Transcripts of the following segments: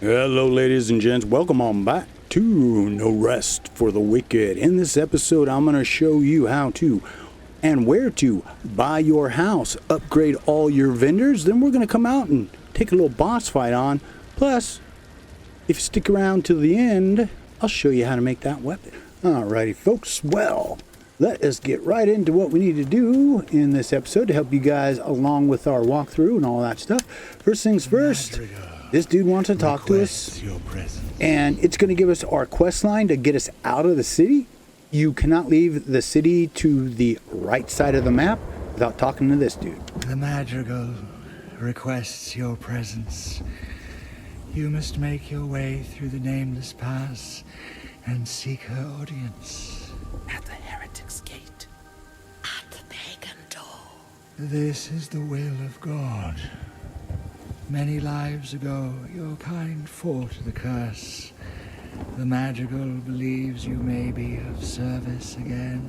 Hello ladies and gents, welcome on back to No Rest for the Wicked. In this episode I'm going to show you how to and where to buy your house, upgrade all your vendors, then we're going to come out and take a little boss fight on. Plus, if you stick around to the end, I'll show you how to make that weapon. Alrighty folks, well, let us get right into what we need to do in this episode to help you guys along with our walkthrough and all that stuff. First things first. This dude wants to talk to us, and it's going to give us our quest line to get us out of the city. You cannot leave the city to the right side of the map without talking to this dude. The madrigal requests your presence. You must make your way through the nameless pass and seek her audience. At the heretic's gate. At the pagan door. This is the will of God. Many lives ago, your kind fought the curse. The madrigal believes you may be of service again.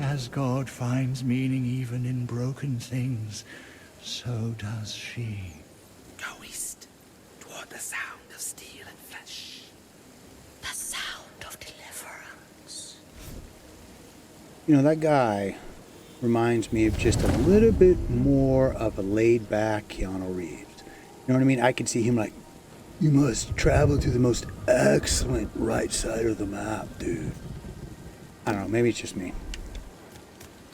As God finds meaning even in broken things, so does she. Go east, toward the sound of steel and flesh. The sound of deliverance. You know, that guy reminds me of just a little bit more of a laid-back Keanu Reeves. You know what I mean? I can see him like, you must travel to the most excellent right side of the map, dude. I don't know, maybe it's just me.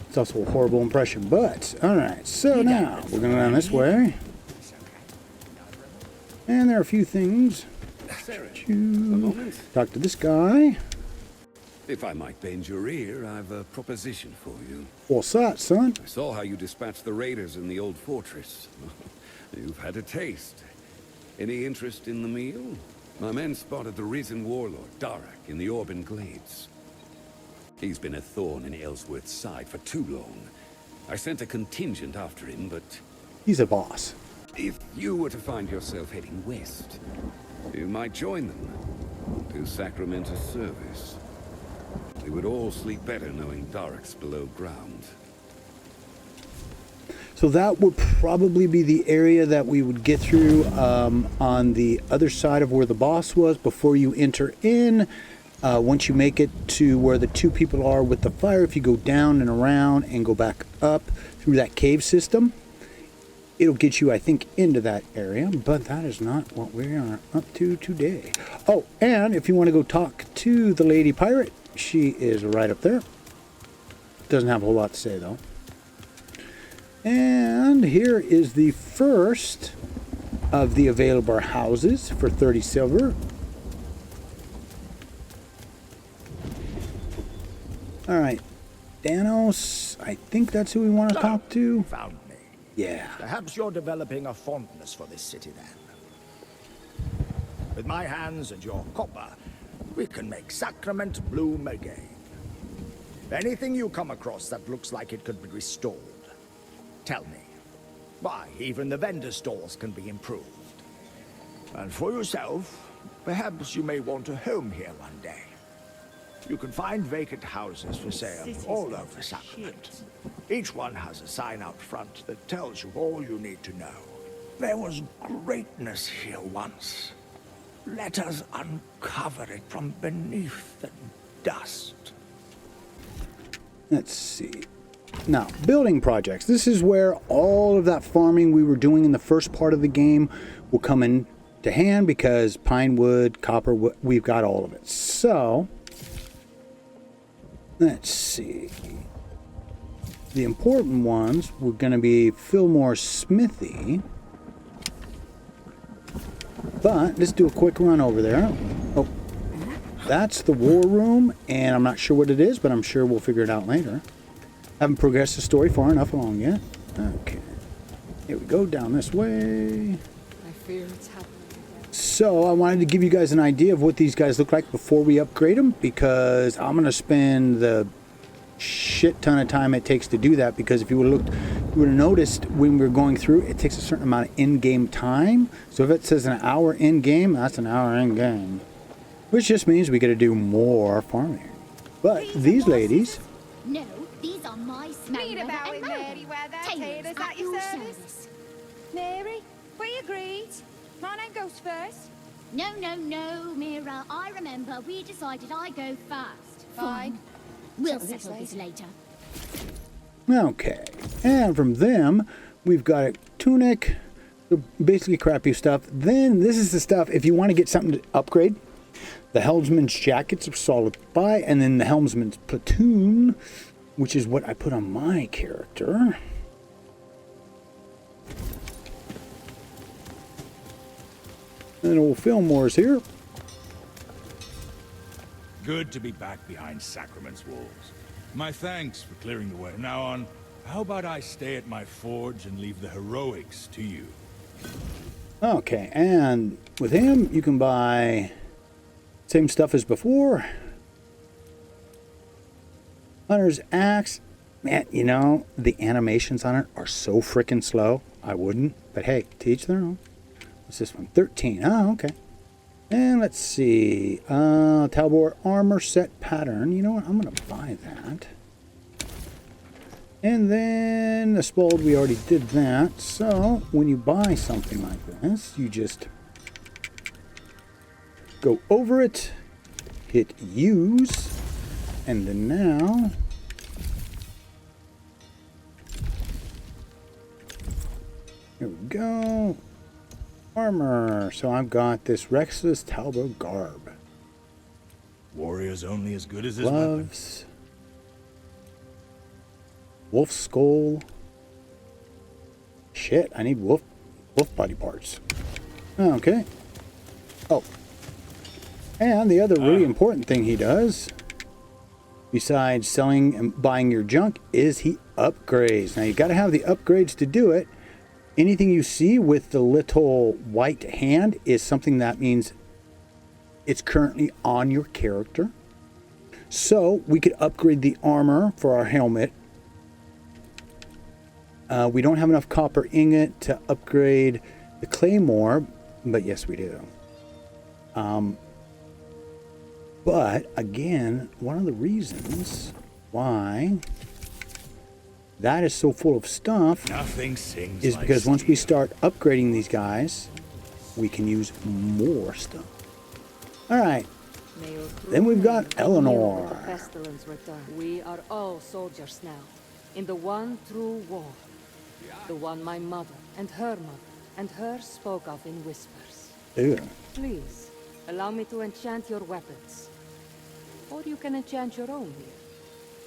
It's also a horrible impression, but, alright, so now, we're going to go down this way. And there are a few things. Talk to this guy. If I might bend your ear, I've a proposition for you. What's that, son? I saw how you dispatched the raiders in the old fortress. You've had a taste. Any interest in the meal? My men spotted the risen warlord, Darak, in the Orban Glades. He's been a thorn in Ellsworth's side for too long. I sent a contingent after him, but... He's a boss. If you were to find yourself heading west, you might join them. Do Sacrament a service. We would all sleep better knowing Darak's below ground. So that would probably be the area that we would get through on the other side of where the boss was before you enter in. Once you make it to where the two people are with the fire, if you go down and around and go back up through that cave system, it'll get you, I think, into that area. But that is not what we are up to today. Oh, and if you want to go talk to the lady pirate, she is right up there. Doesn't have a whole lot to say, though. And here is the first of the available houses for 30 silver. All right, Danos, I think that's who we want to talk to. Found me. Yeah. Perhaps you're developing a fondness for this city then. With my hands and your copper, we can make Sacrament bloom again. Anything you come across that looks like it could be restored, tell me. Why, even the vendor stalls can be improved. And for yourself, perhaps you may want a home here one day. You can find vacant houses for sale all over Sacrament. Each one has a sign out front that tells you all you need to know. There was greatness here once. Let us uncover it from beneath the dust. Let's see. Now, building projects. This is where all of that farming we were doing in the first part of the game will come in to hand because pine wood, copper, we've got all of it. So, let's see. The important ones were going to be Fillmore Smithy. But let's do a quick run over there. Oh, that's the war room, and I'm not sure what it is, but I'm sure we'll figure it out later. Haven't progressed the story far enough along yet. Okay. Here we go, down this way. I fear it's happening again. So I wanted to give you guys an idea of what these guys look like before we upgrade them, because I'm going to spend the shit ton of time it takes to do that, because if you would have looked, you would have noticed when we were going through, it takes a certain amount of in-game time. So if it says an hour in-game, that's an hour in-game. Which just means we got to do more farming. But these ladies... No, these are my Read about it, Mary, where they're tailors at your service. Mary, we agreed. My name goes first. No, no, no, Mira. I remember we decided I go first. Fine. We'll Settle this settle this later. Okay, and from them, we've got a tunic, so basically crappy stuff. Then this is the stuff, if you want to get something to upgrade, the helmsman's jackets are solid buy, and then the helmsman's platoon, which is what I put on my character. And old Fillmore's here. Good to be back behind Sacrament's walls. My thanks for clearing the way. From now on, how about I stay at my forge and leave the heroics to you? Okay, and with him, you can buy same stuff as before. Hunter's axe. Man, you know, the animations on it are so freaking slow. I wouldn't, but hey, to each their own. What's this one? 13. Oh, okay. And let's see. Talbot armor set pattern. You know what? I'm going to buy that. And then the Spald, we already did that. So when you buy something like this, you just go over it, hit use, and then now here we go. Armor. So I've got this Rexless Talbot garb. Warrior's only as good as his Gloves. Wolf skull. Shit, I need wolf body parts. Okay. Oh. And the other really important thing he does, besides selling and buying your junk, is he upgrades. Now you got to have the upgrades to do it. Anything you see with the little white hand is something that means it's currently on your character. So we could upgrade the armor for our helmet. We don't have enough copper ingot to upgrade the claymore, but yes, we do. But again, one of the reasons why that is so full of stuff is because once we start upgrading these guys, we can use more stuff. All right. Then we've got Eleanor. We are all soldiers now, in the one true war. The one my mother and her spoke of in whispers. Ew. Please, allow me to enchant your weapons. Or you can enchant your own here.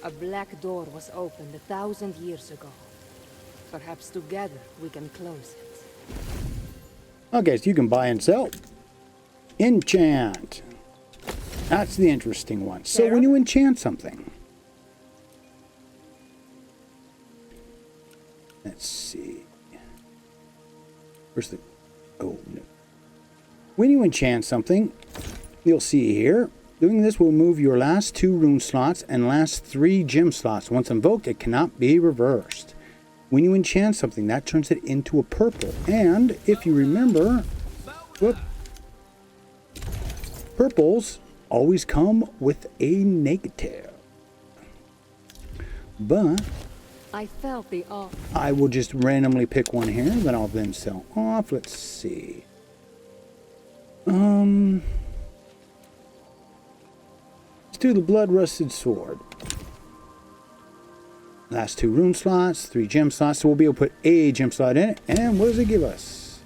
A black door was opened 1,000 years ago. Perhaps together we can close it. Okay, so you can buy and sell. Enchant. That's the interesting one. So when you enchant something, let's see. Where's the... Oh, no. When you enchant something, you'll see here, doing this will move your last 2 rune slots and last 3 gem slots. Once invoked, it cannot be reversed. When you enchant something, that turns it into a purple. And if you remember, whoop, purples always come with a negative. But I felt the awe. I will just randomly pick one here, then I'll then sell off. Let's see. Let's do the blood-rusted sword. Last 2 rune slots, 3 gem slots, so we'll be able to put a gem slot in it. And what does it give us?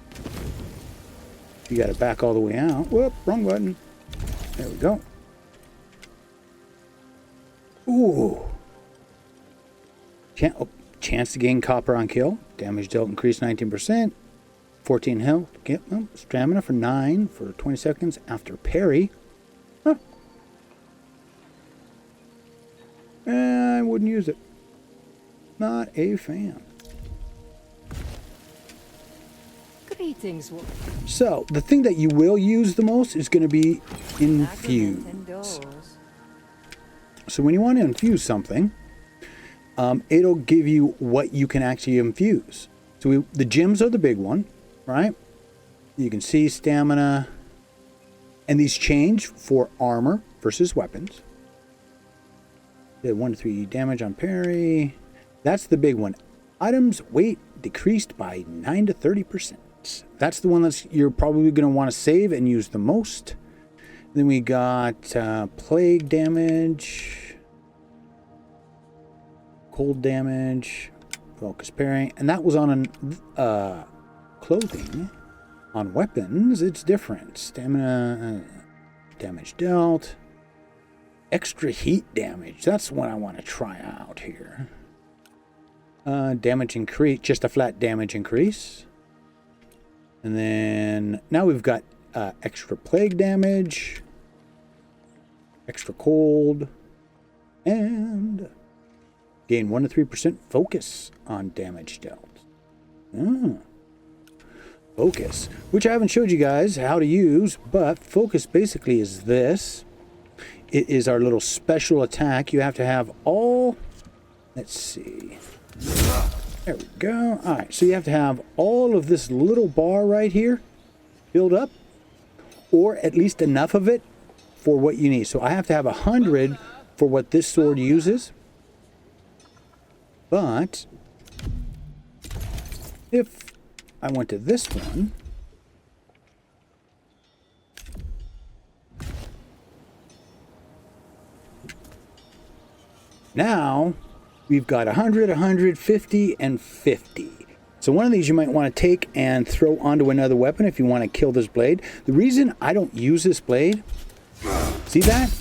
You got to back all the way out. Whoop, wrong button. There we go. Ooh. Chance to gain copper on kill. Damage dealt increased 19%. 14 health. Get stamina for 9 for 20 seconds after parry. Huh. I wouldn't use it. Not a fan. Greetings. So, the thing that you will use the most is going to be infuse. So when you want to infuse something, it'll give you what you can actually infuse. So the gems are the big one, right? You can see stamina. And these change for armor versus weapons. They 1 to 3 damage on parry. That's the big one. Items weight decreased by 9 to 30%. that. That's the one you're probably going to want to save and use the most. Then we got plague damage, cold damage, focus parrying, and that was on clothing. On weapons, it's different. Stamina, damage dealt, extra heat damage. That's what I want to try out here. Damage increase, just a flat damage increase. And then now we've got extra plague damage, extra cold, and gain 1 to 3% focus on damage dealt. Focus, which I haven't showed you guys how to use, but focus basically is this. It is our little special attack. You have to have all, let's see. There we go. All right, so you have to have all of this little bar right here filled up, or at least enough of it for what you need. So I have to have 100 for what this sword uses. But if I went to this one, now we've got 100, 150, and 50. So one of these you might want to take and throw onto another weapon if you want to kill this blade. The reason I don't use this blade, see that?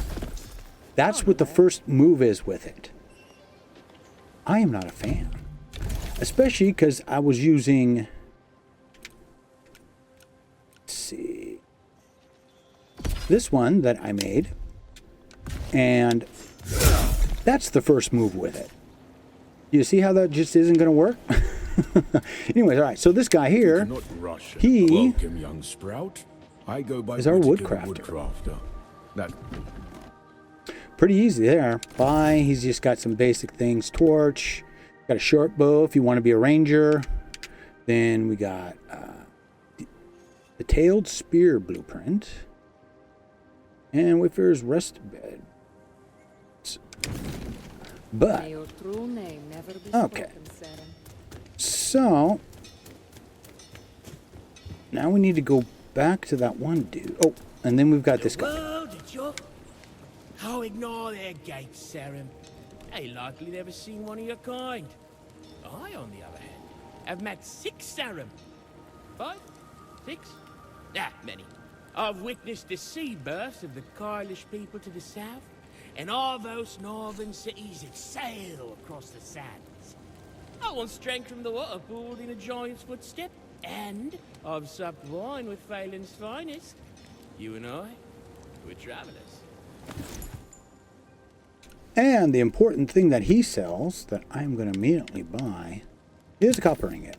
That's what the first move is with it. I am not a fan. Especially because I was using, let's see, this one that I made, and that's the first move with it. You see how that just isn't going to work? Anyways, all right. So this guy here, he welcome, young sprout. I go by is our woodcrafter. That pretty easy there. Bye. He's just got some basic things. Torch. Got a short bow if you want to be a ranger. Then we got the tailed spear blueprint. And Wayfarer's rest bed. But okay. So now we need to go back to that one dude. Oh, and then we've got this guy. Oh, ignore their gates, Sarum. They likely never seen one of your kind. I, on the other hand, have met 6 Sarum. 5? 6? Ah, many. I've witnessed the sea births of the Kyrlish people to the south, and all those northern cities that sail across the sands. I once drank from the water pooled in a giant's footstep, and I've supped wine with Phelan's finest. You and I, we're travelers. And the important thing that he sells that I'm going to immediately buy is a copper ingot.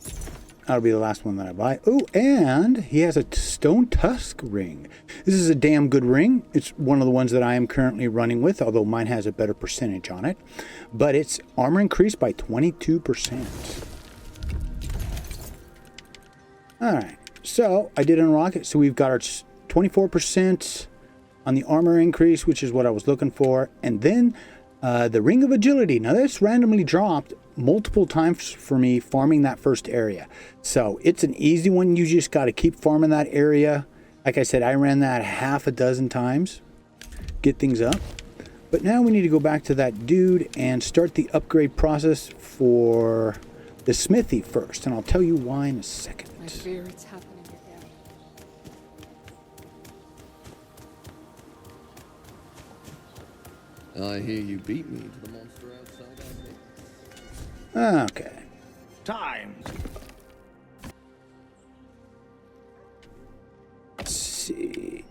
That'll be the last one that I buy. Oh, and he has a stone tusk ring. This is a damn good ring. It's one of the ones that I am currently running with, although mine has a better percentage on it. But it's armor increased by 22%. All right, so I did unlock it. So we've got our 24% on the armor increase, which is what I was looking for. And then the Ring of Agility. Now this randomly dropped multiple times for me farming that first area. So it's an easy one. You just got to keep farming that area. Like I said, I ran that half a dozen times. Get things up. But now we need to go back to that dude and start the upgrade process for the smithy first. And I'll tell you why in a second. I fear it's happening again. I hear you beat me to the monster outside. Okay. Time. Let's see.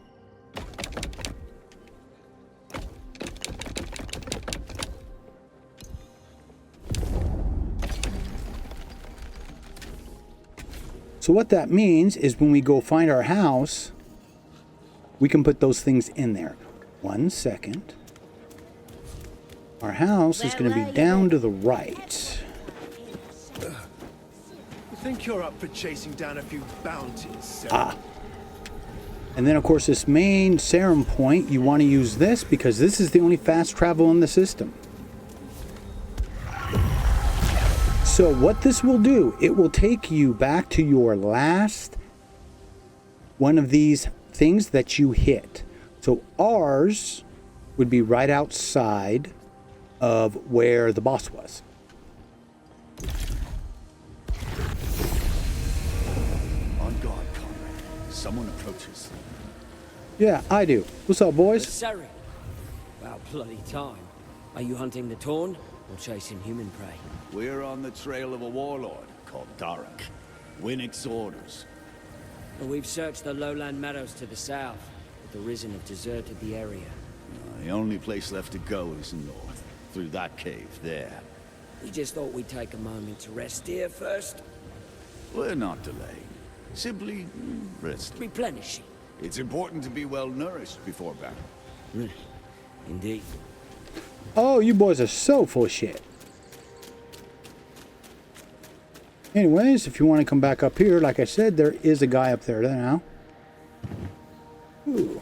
So what that means is when we go find our house, we can put those things in there. 1 second. Our house is going to be down to the right. You think you're up for chasing down a few bounties, sir? Ah. And then, of course, this main serum point, you want to use this because this is the only fast travel in the system. So what this will do, it will take you back to your last one of these things that you hit. So ours would be right outside of where the boss was. On guard, comrade. Someone approaches. Yeah, I do. What's up, boys? Sorry. About bloody time. Are you hunting the Torn or chasing human prey? We're on the trail of a warlord called Darak. Winnick's orders. Well, we've searched the lowland meadows to the south, but the Risen have deserted the area. The only place left to go is north, through that cave there. We just thought we'd take a moment to rest here first. We're not delaying. Simply resting. Replenishing. It's important to be well nourished before battle. Indeed. Oh, you boys are so full of shit. Anyways, if you want to come back up here, like I said, there is a guy up there now. Ooh,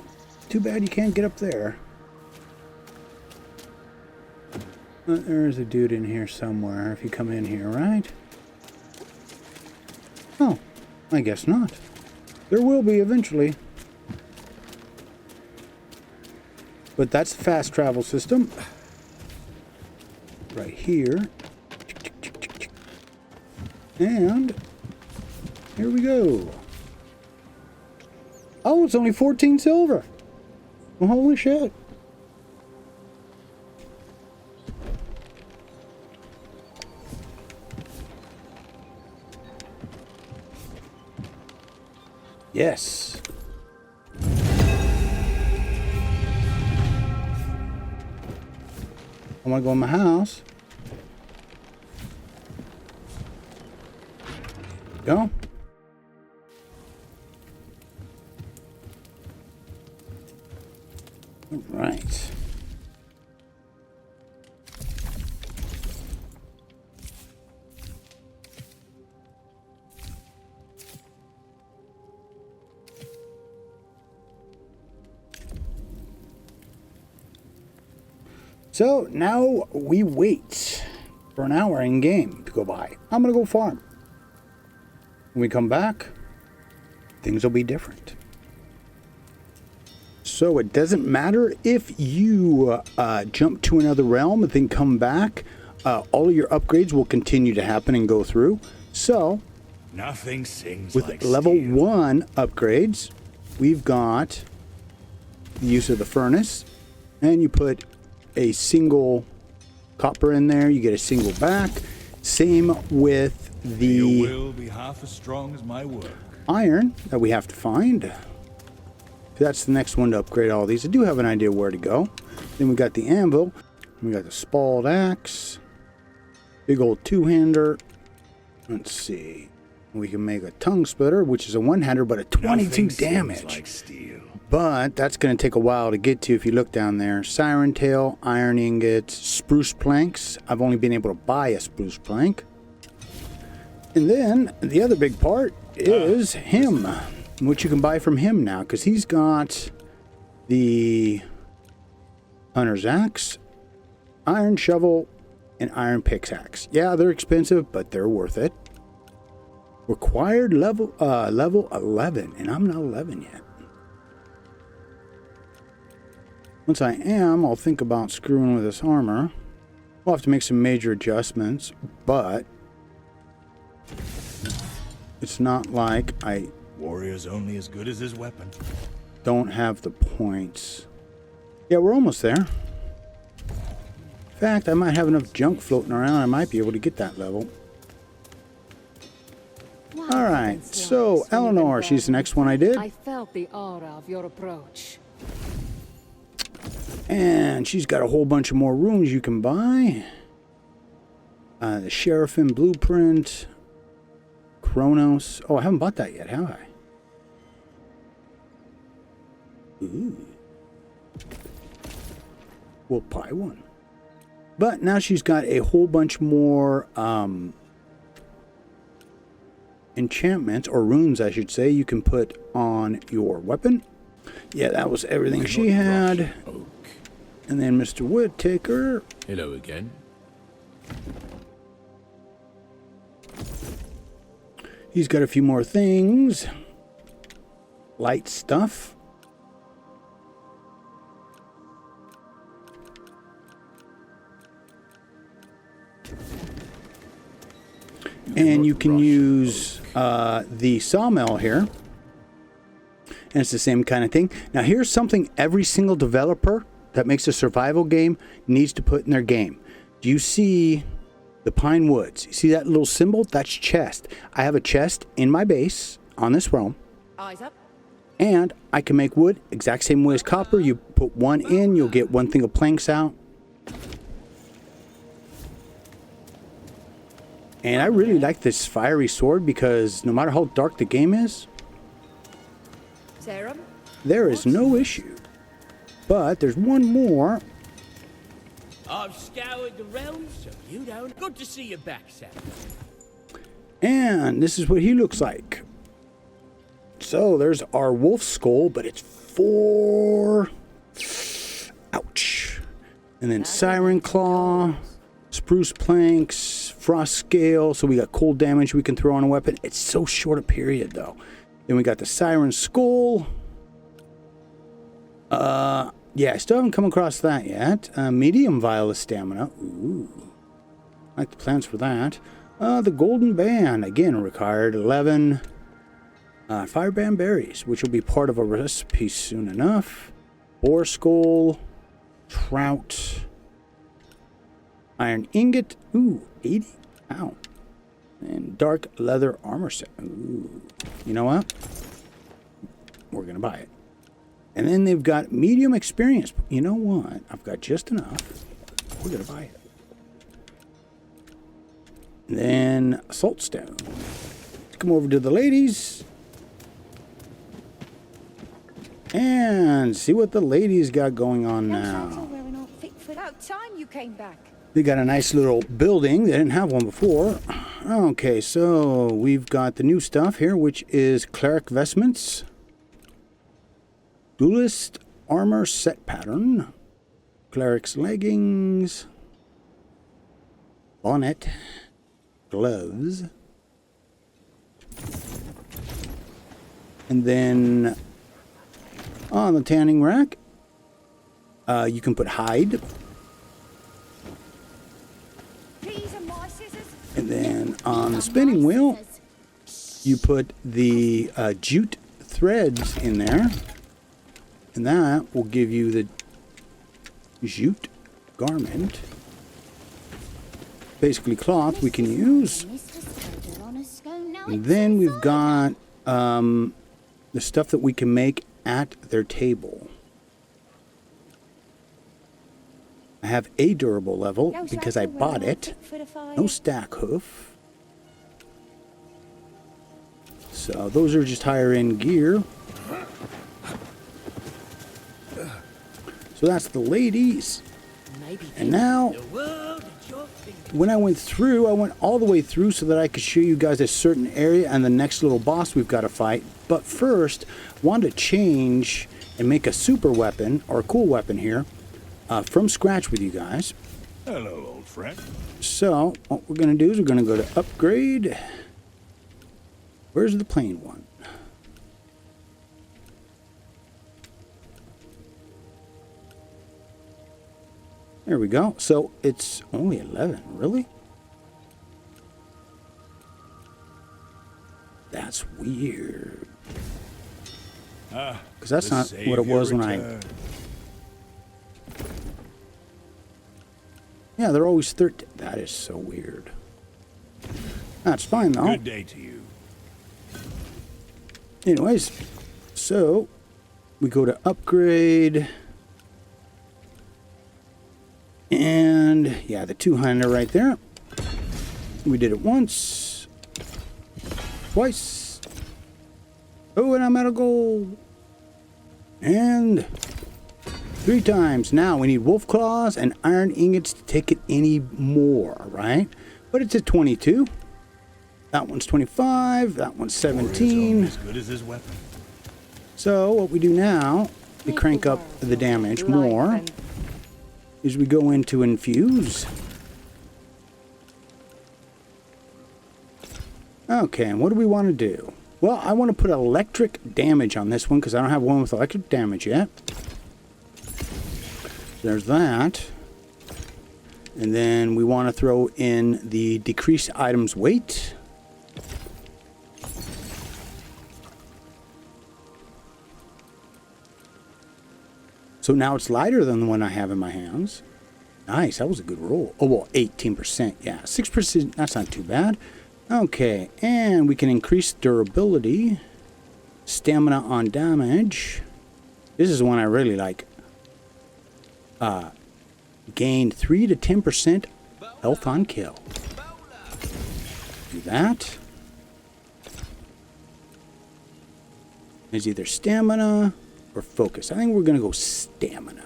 too bad you can't get up there. There's a dude in here somewhere if you come in here, right? Oh, I guess not. There will be eventually. But that's the fast travel system. Right here. And here we go. Oh, it's only 14 silver. Well, holy shit. Yes. I want to go in my house. Go. All right. So now we wait for an hour in game to go by. I'm gonna go farm. When we come back, things will be different. So it doesn't matter if you jump to another realm and then come back. All of your upgrades will continue to happen and go through. So nothing sings with like level steel. 1 upgrades, we've got the use of the furnace, and you put a single copper in there, you get a single back. Same with Your the will be half as strong as my work. iron that we have to find. That's the next one to upgrade all these. I do have an idea where to go. Then we got the anvil. We got the spalled axe. Big old two-hander. Let's see. We can make a tongue splitter, which is a one-hander, but a 22 damage. Like steel. But that's going to take a while to get to if you look down there. Siren tail, iron ingots, spruce planks. I've only been able to buy a spruce plank. And then the other big part is him, which you can buy from him now, because he's got the hunter's axe, iron shovel, and iron pickaxe. Yeah, they're expensive, but they're worth it. Required level 11, and I'm not 11 yet. Once I am, I'll think about screwing with this armor. We'll have to make some major adjustments, but it's not like I Warrior's only as good as his weapon. don't have the points. Yeah, we're almost there. In fact, I might have enough junk floating around. I might be able to get that level. All right, so Eleanor, she's the next one I did. I felt the aura of your approach. And she's got a whole bunch of more rooms you can buy. The Sheriffin Blueprint. Kronos. Oh, I haven't bought that yet, have I? Ooh. We'll buy one. But now she's got a whole bunch more enchantments, or runes I should say, you can put on your weapon. Yeah, that was everything she had. And then Mr. Woodtaker. Hello again. He's got a few more things. light stuff. And you can use the sawmill here. And it's the same kind of thing. Now here's something every single developer that makes a survival game needs to put in their game. Do you see the pine woods? You see that little symbol? That's chest. I have a chest in my base on this realm. Eyes up. And I can make wood exact same way as copper. You put one in, you'll get one thing of planks out. And I really like this fiery sword because no matter how dark the game is, Serum? there is no issue. But there's one more. I've scoured the realms, so you don't. Good to see you back, Sam. And this is what he looks like. So there's our wolf skull, but it's 4. Ouch. And then siren claw, spruce planks, frost scale. So we got cold damage we can throw on a weapon. It's so short a period though. Then we got the siren skull. Yeah, I still haven't come across that yet. Medium vial of stamina. Ooh. I like the plans for that. The golden band. Again, required 11 fireband berries, which will be part of a recipe soon enough. Boar skull. Trout. Iron ingot. Ooh, 80. Ow. And dark leather armor set. Ooh. You know what? We're going to buy it. And then they've got medium experience. You know what? I've got just enough. We're going to buy it. And then salt stone. Let's come over to the ladies. And see what the ladies got going on now. About time you came back. They got a nice little building. They didn't have one before. Okay, so we've got the new stuff here, which is cleric vestments. Duelist armor set pattern. Cleric's leggings. Bonnet. Gloves. And then on the tanning rack, you can put hide. And then on the spinning wheel, you put the jute threads in there. And that will give you the jute garment. Basically cloth we can use. And then we've got the stuff that we can make at their table. I have a durable level because I bought it. No stack hoof. So those are just higher end gear. So that's the ladies. And now, when I went through, I went all the way through so that I could show you guys a certain area and the next little boss we've got to fight. But first, I wanted to change and make a super weapon, or a cool weapon here, from scratch with you guys. Hello, old friend. So, what we're going to do is we're going to go to upgrade. Where's the plain one? There we go. So, it's only 11. Really? That's weird. Because that's not what it was when I... Yeah, they're always 13. That is so weird. That's fine, though. Good day to you. Anyways, so we go to upgrade. And, yeah, the 200 right there. We did it once. Twice. Oh, and I'm out of gold. And 3 times. Now we need wolf claws and iron ingots to take it any more, right? But it's at 22. That one's 25. That one's 17. As good as his weapon. So what we do now, we crank up the damage more. Is we go into infuse. Okay, and what do we want to do? Well, I want to put electric damage on this one because I don't have one with electric damage yet. There's that. And then we want to throw in the decreased items weight. So now it's lighter than the one I have in my hands. Nice, that was a good roll. Oh, well, 18%. Yeah, 6%, that's not too bad. Okay, and we can increase durability. Stamina on damage. This is one I really like. Gained 3 to 10% health on kill. Do that. There's either stamina or focus. I think we're going to go stamina.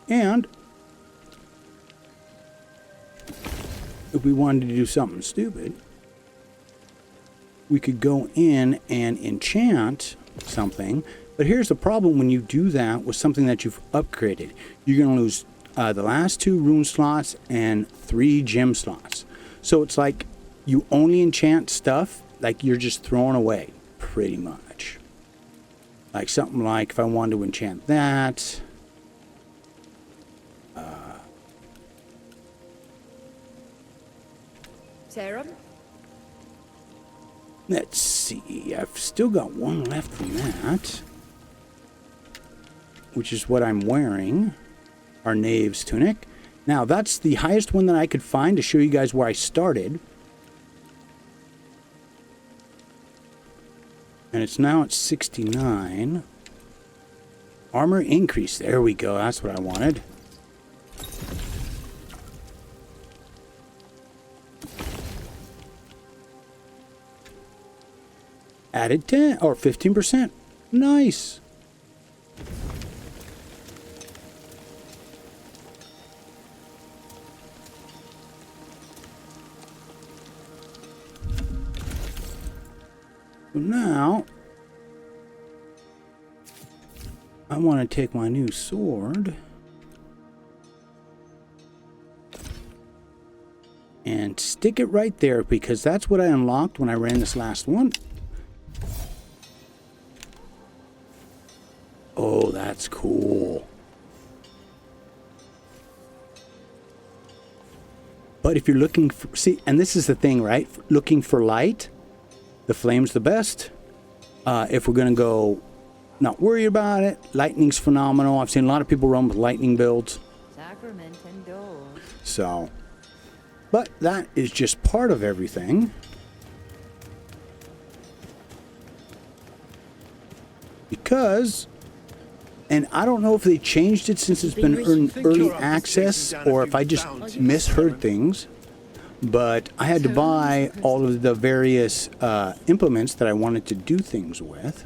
And if we wanted to do something stupid, we could go in and enchant something. But here's the problem when you do that with something that you've upgraded. You're going to lose the last 2 rune slots and 3 gem slots. So it's like you only enchant stuff like you're just throwing away, pretty much. Like something like if I wanted to enchant that. Serum? Let's see. I've still got one left from that, which is what I'm wearing. Our Knave's tunic. Now, that's the highest one that I could find to show you guys where I started. And it's now at 69. Armor increase. There we go. That's what I wanted. Added 10 or 15%. Nice. So now I want to take my new sword and stick it right there because that's what I unlocked when I ran this last one. Oh, that's cool. But if you're looking for, see, and this is the thing, right? Looking for light, the flame's the best. If we're going to go not worry about it, lightning's phenomenal. I've seen a lot of people run with lightning builds. Sacrament indoors. So, but that is just part of everything. Because, and I don't know if they changed it since it's been early access or if I just misheard things, but I had to buy all of the various implements that I wanted to do things with,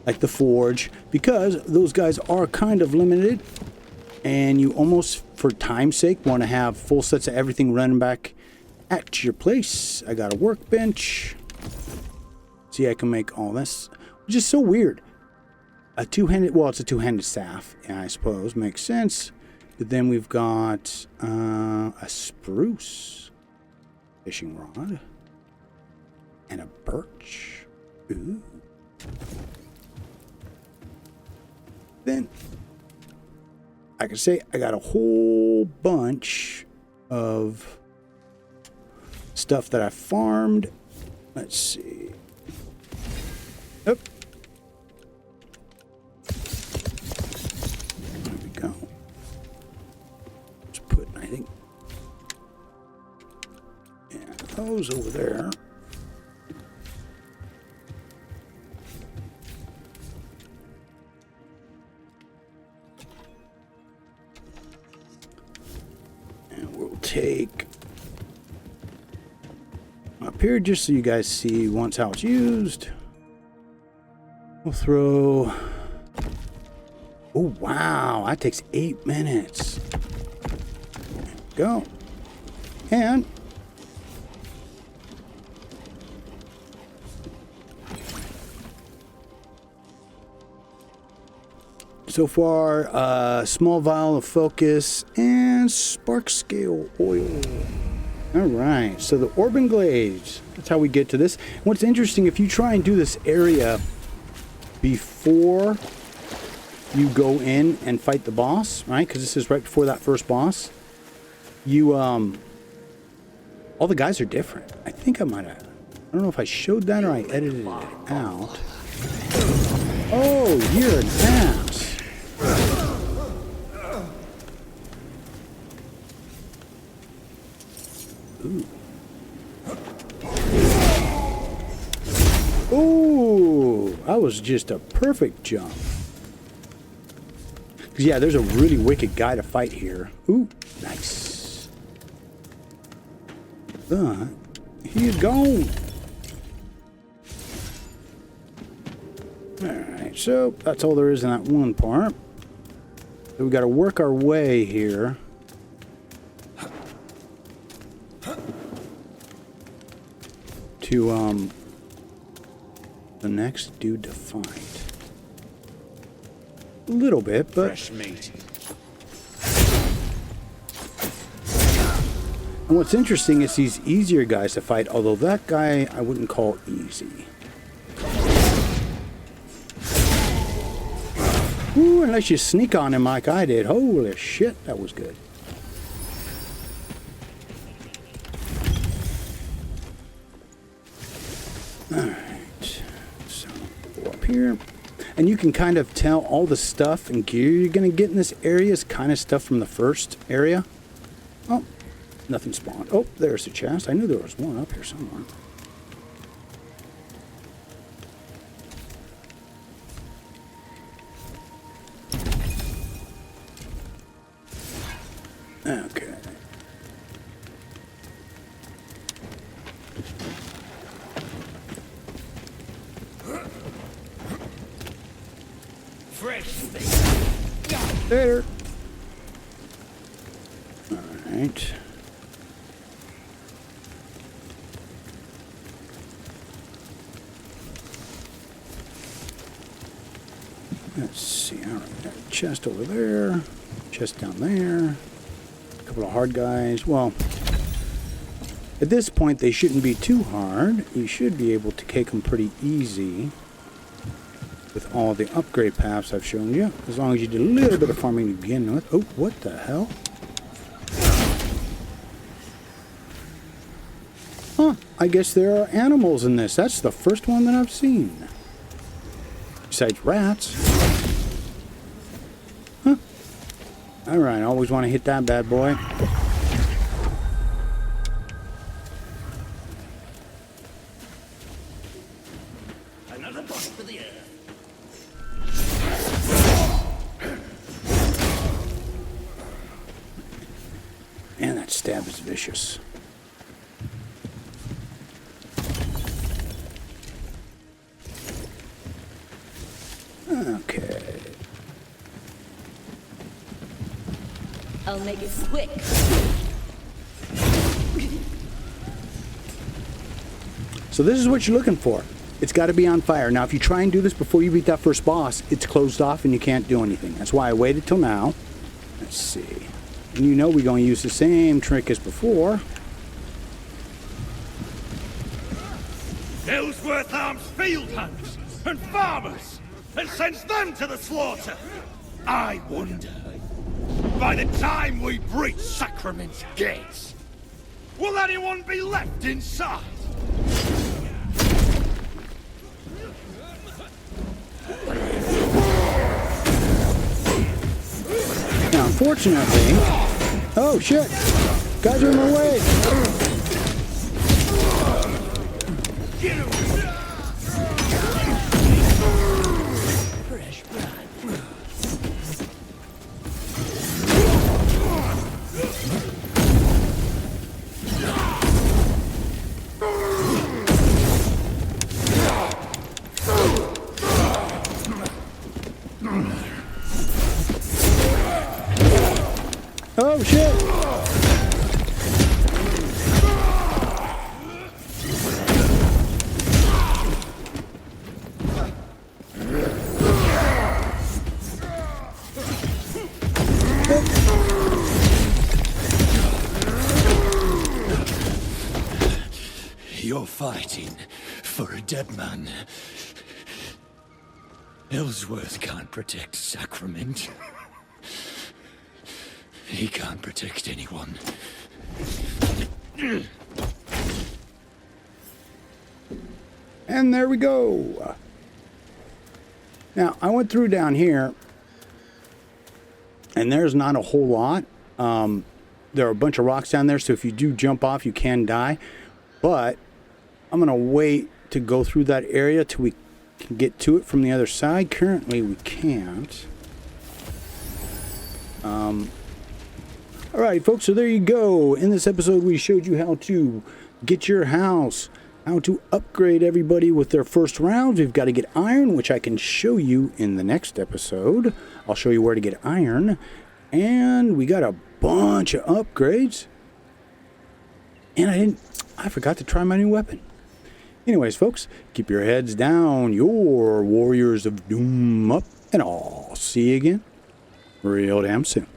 like the forge, because those guys are kind of limited, and you almost, for time's sake, want to have full sets of everything running back at your place. I got a workbench. See, I can make all this, which is so weird. A two-handed, well, it's a two-handed staff, yeah, I suppose, makes sense. But then we've got a spruce fishing rod and a birch. Ooh. Then I can say I got a whole bunch of stuff that I farmed. Let's see. Oh. There we go. Let's put, I think, yeah, those over there. And we'll take up here just so you guys see once how it's used. We'll throw. Oh, wow. That takes 8 minutes. There we go. And so far. Small vial of focus and spark scale oil. All right, so the Orban Glades. That's how we get to this. And what's interesting, if you try and do this area before you go in and fight the boss, right? Because this is right before that first boss. You, all the guys are different. I think I might have. I don't know if I showed that or I edited it out. Oh, you're an ass. Ooh. Ooh, that was just a perfect jump. Because, yeah, there's a really wicked guy to fight here. Ooh, nice. He's gone. Alright, so that's all there is in that one part. So we got to work our way here. To, the next dude to fight. A little bit, but... Fresh meat. And what's interesting is these easier guys to fight, although that guy I wouldn't call easy. Ooh, unless you sneak on him like I did. Holy shit, that was good. Alright, so go up here. And you can kind of tell all the stuff and gear you're going to get in this area is kind of stuff from the first area. Oh, nothing spawned. Oh, there's the chest. I knew there was one up here somewhere. Okay. There. All right. Let's see. All right. Got a chest over there. Chest down there. A couple of hard guys. Well, at this point, they shouldn't be too hard. You should be able to take them pretty easy. With all the upgrade paths I've shown you, as long as you did a little bit of farming to begin with. Oh, what the hell? Huh, I guess there are animals in this. That's the first one that I've seen. Besides rats. Huh. Alright, I always want to hit that bad boy. Stab is vicious. Okay. I'll make it quick. So this is what you're looking for. It's got to be on fire. Now, if you try and do this before you beat that first boss, it's closed off and you can't do anything. That's why I waited till now. Let's see. And you know we're going to use the same trick as before. Ellsworth arms field hands and farmers and sends them to the slaughter. I wonder, by the time we breach Sacrament's gates, will anyone be left inside? Now, unfortunately... Oh, shit! Guys are in my way! Fresh blood. Oh, shit! You're fighting for a dead man. Ellsworth can't protect Sacrament. He can't protect anyone. And there we go. Now, I went through down here, and there's not a whole lot. There are a bunch of rocks down there, so if you do jump off, you can die. But I'm going to wait to go through that area till we can get to it from the other side. Currently, we can't. Alright, folks, so there you go. In this episode, we showed you how to get your house, how to upgrade everybody with their first rounds. We've got to get iron, which I can show you in the next episode. I'll show you where to get iron. And we got a bunch of upgrades. And I forgot to try my new weapon. Anyways, folks, keep your heads down, your warriors of doom up, and I'll see you again real damn soon.